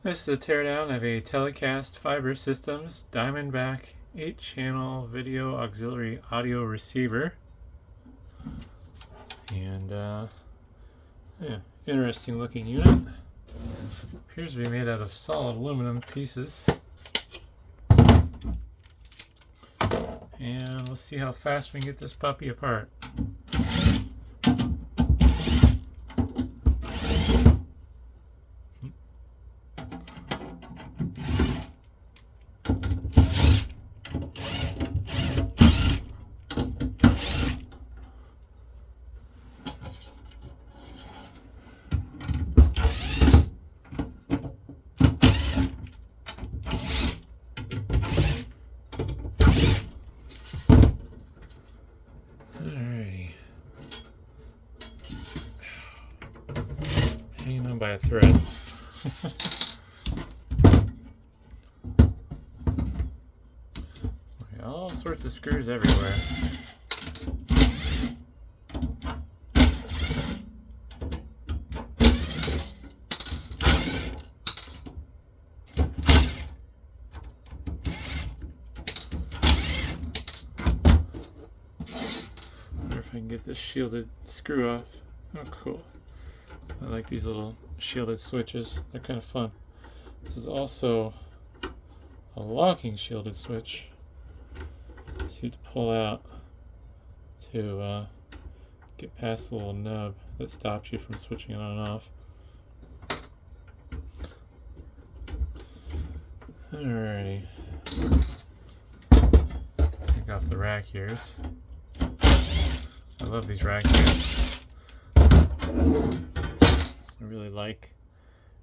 This is a teardown of a Telecast Fiber Systems Diamondback 8-channel video auxiliary audio receiver. And yeah, interesting looking unit. Appears to be made out of solid aluminum pieces. And let's see how fast we can get this puppy apart. Alrighty. Hanging on by a thread. All sorts of screws everywhere. Wonder if I can get this shielded screw off. Oh, cool. I like these little shielded switches. They're kind of fun. This is also a locking shielded switch. So you have to pull out to get past the little nub that stops you from switching it on and off. Alrighty. Take off the rack ears. I love these rack ears. I really like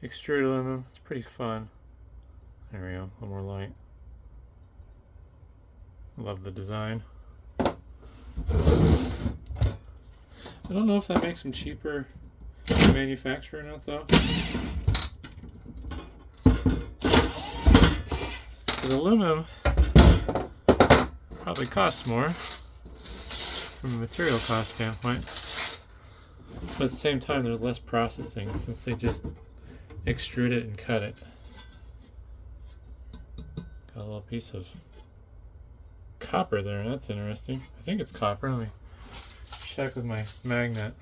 extruded aluminum. It's pretty fun. There we go, a little more light. Love the design. I don't know if that makes them cheaper to manufacture or not, though. Because aluminum probably costs more from a material cost standpoint. But at the same time, there's less processing since they just extrude it and cut it. Got a little piece of copper there, that's interesting. I think it's copper. Let me check with my magnet.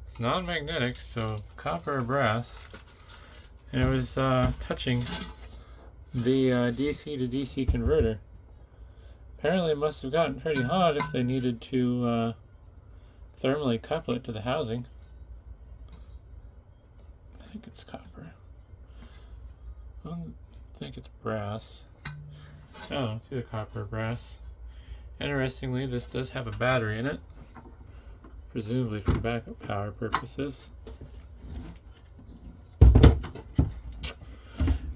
It's non-magnetic, so copper or brass. And it was touching the DC to DC converter. Apparently it must have gotten pretty hot if they needed to thermally couple it to the housing. I think it's copper. I don't think it's brass. Oh, it's either copper or brass. Interestingly, this does have a battery in it, presumably for backup power purposes.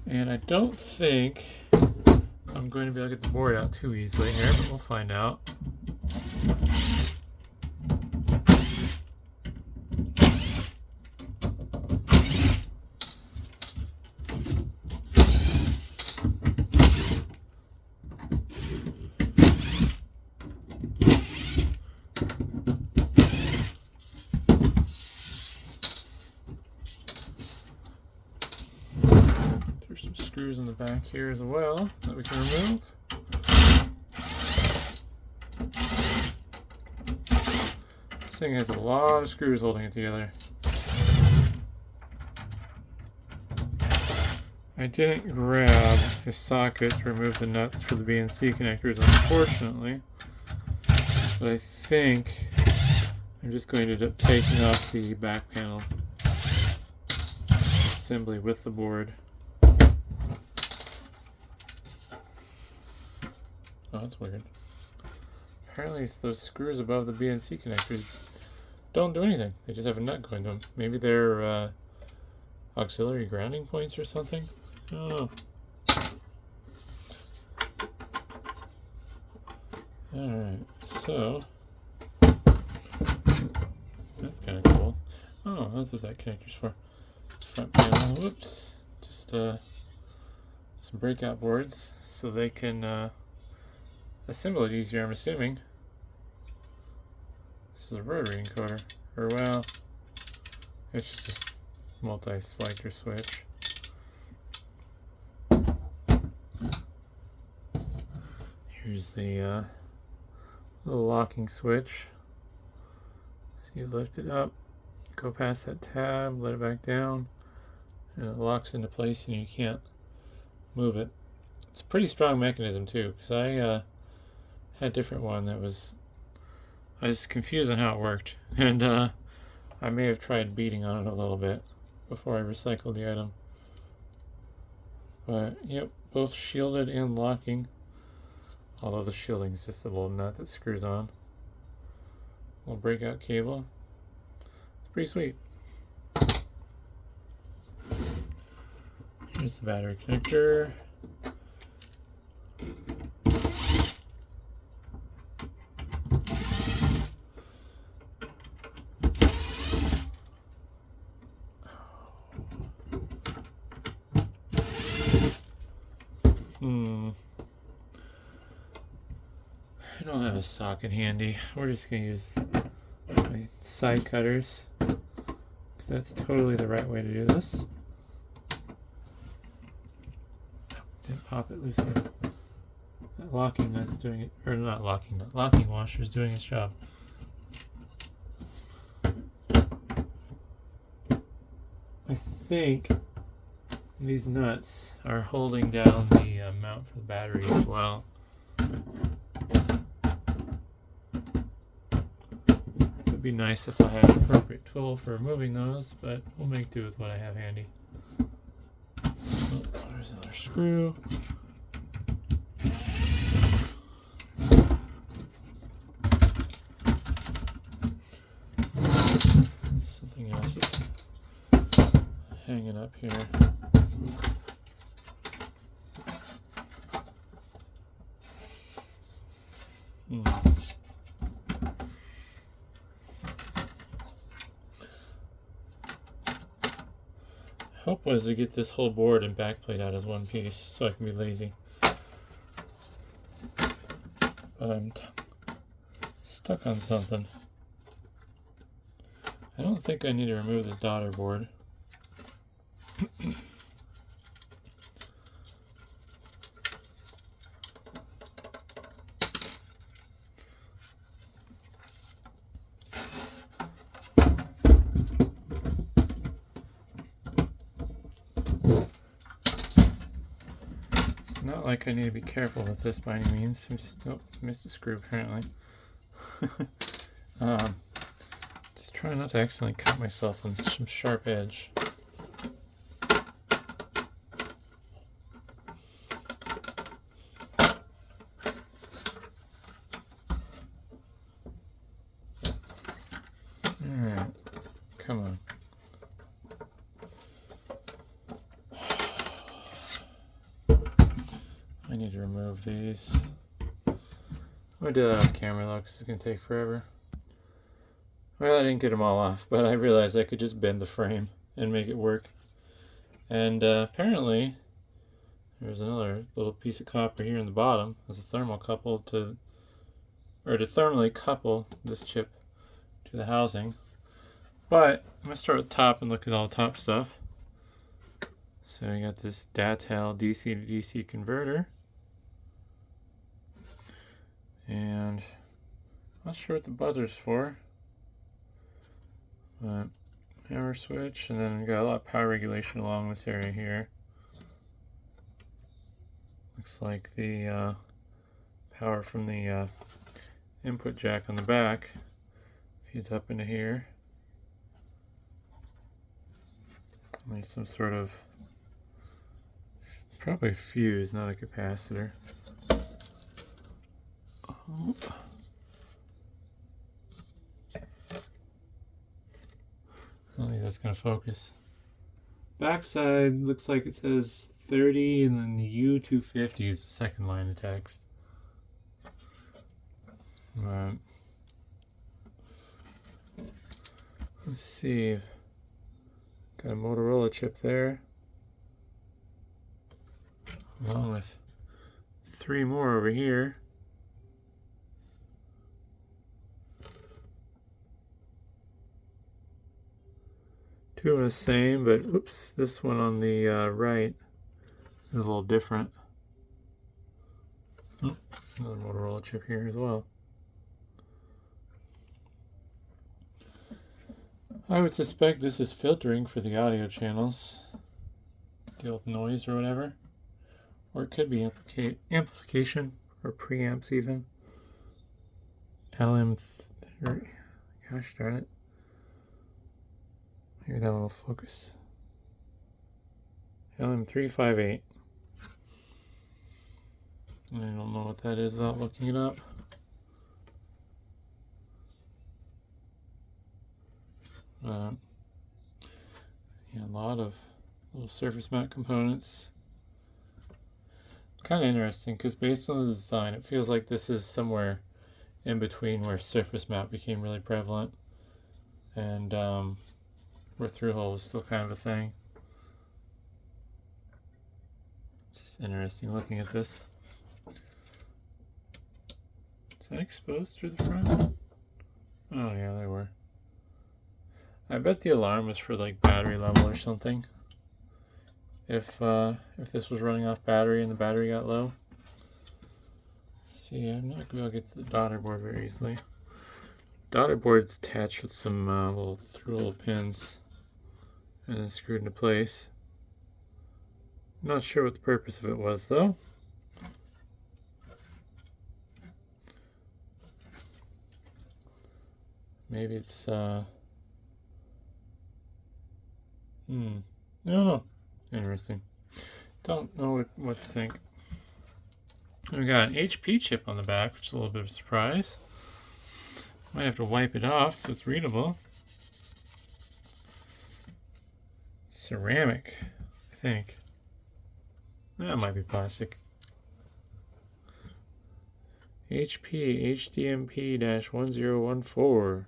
And I don't think I'm going to be able to get the board out too easily here, but we'll find out. There's some screws in the back here as well that we can remove. This thing has a lot of screws holding it together. I didn't grab a socket to remove the nuts for the BNC connectors, unfortunately. But I think I'm just going to end up taking off the back panel assembly with the board. Oh, that's weird. Apparently it's those screws above the BNC connectors don't do anything. They just have a nut going to them. Maybe they're auxiliary grounding points or something? I don't know. Alright, so that's kind of cool. Oh, that's what that connector's for. Front panel, whoops. Just some breakout boards so they can assemble it easier, I'm assuming. This is a rotary encoder. Or, well, it's just a multi-selector switch. Here's the little locking switch. So you lift it up, go past that tab, let it back down, and it locks into place and you can't move it. It's a pretty strong mechanism too, because I had a different one that I was confused on how it worked, and I may have tried beating on it a little bit before I recycled the item. But yep, both shielded and locking. Although the shielding is just a little nut that screws on. Little breakout cable. It's pretty sweet. Here's the battery connector. I don't have a socket handy. We're just going to use my side cutters, because that's totally the right way to do this. Didn't pop it loose here. That locking nut's doing it, or not locking nut, locking washer is doing its job. I think these nuts are holding down the mount for the battery as well. It'd be nice if I had an appropriate tool for removing those, but we'll make do with what I have handy. Oh, there's another screw. Something else is hanging up here. Hope was to get this whole board and backplate out as one piece so I can be lazy. But I'm stuck on something. I don't think I need to remove this daughter board. Not like I need to be careful with this by any means. I'm just, oh, missed a screw apparently. Just trying not to accidentally cut myself on some sharp edge. Alright, come on. I need to remove these. I'm going to do that off camera though, because it's going to take forever. Well, I didn't get them all off, but I realized I could just bend the frame and make it work. And apparently, there's another little piece of copper here in the bottom. There's a thermal couple to thermally couple this chip to the housing. But I'm going to start with the top and look at all the top stuff. So we got this Datel DC to DC converter. And I'm not sure what the buzzer's for. But hammer switch, and then we got a lot of power regulation along this area here. Looks like the power from the input jack on the back feeds up into here. And there's some sort of probably fuse, not a capacitor. Oh. I don't think that's going to focus. Backside looks like it says 30 and then U250 is the second line of text. Right. Let's see. Got a Motorola chip there, along with 3 more over here. Two are the same, but oops, this one on the right is a little different. Another Motorola chip here as well. I would suspect this is filtering for the audio channels. Deal with noise or whatever. Or it could be amplification or preamps even. LM30. Gosh darn it. Maybe that one will focus. LM358. I don't know what that is without looking it up. Yeah, a lot of little surface mount components. It's kind of interesting because based on the design, it feels like this is somewhere in between where surface mount became really prevalent and where through hole was still kind of a thing. It's just interesting looking at this. Is that exposed through the front? Oh yeah, they were. I bet the alarm was for like battery level or something. If this was running off battery and the battery got low. See, I'm not gonna be able to get to the daughter board very easily. Daughter board's attached with some little through-hole pins and then screwed into place. Not sure what the purpose of it was though. Maybe it's I don't know. Interesting. Don't know what to think. We got an HP chip on the back, which is a little bit of a surprise. Might have to wipe it off so it's readable. Ceramic, I think. That might be plastic. HP HDMP-1014.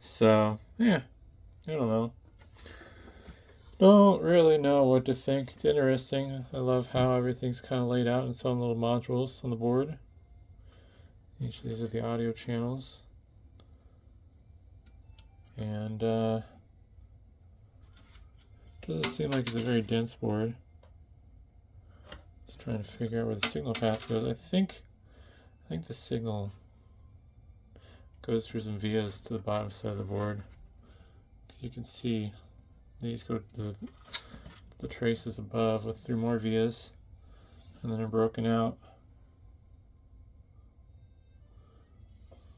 So, yeah, I don't know. Don't really know what to think. It's interesting. I love how everything's kind of laid out in some little modules on the board. Each of these are the audio channels. And doesn't seem like it's a very dense board. Just trying to figure out where the signal path goes. I think the signal goes through some vias to the bottom side of the board. You can see these go to the traces above with through more vias, and then they're broken out.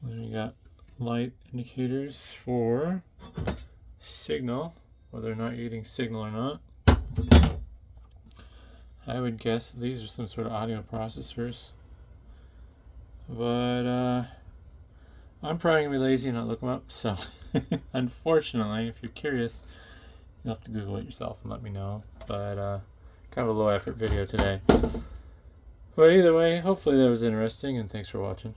Then we got light indicators for signal, whether or not you're getting signal or not. I would guess these are some sort of audio processors, but I'm probably gonna be lazy and not look them up. So, unfortunately, if you're curious, you'll have to Google it yourself and let me know. But kind of a low effort video today. But either way, hopefully that was interesting, and thanks for watching.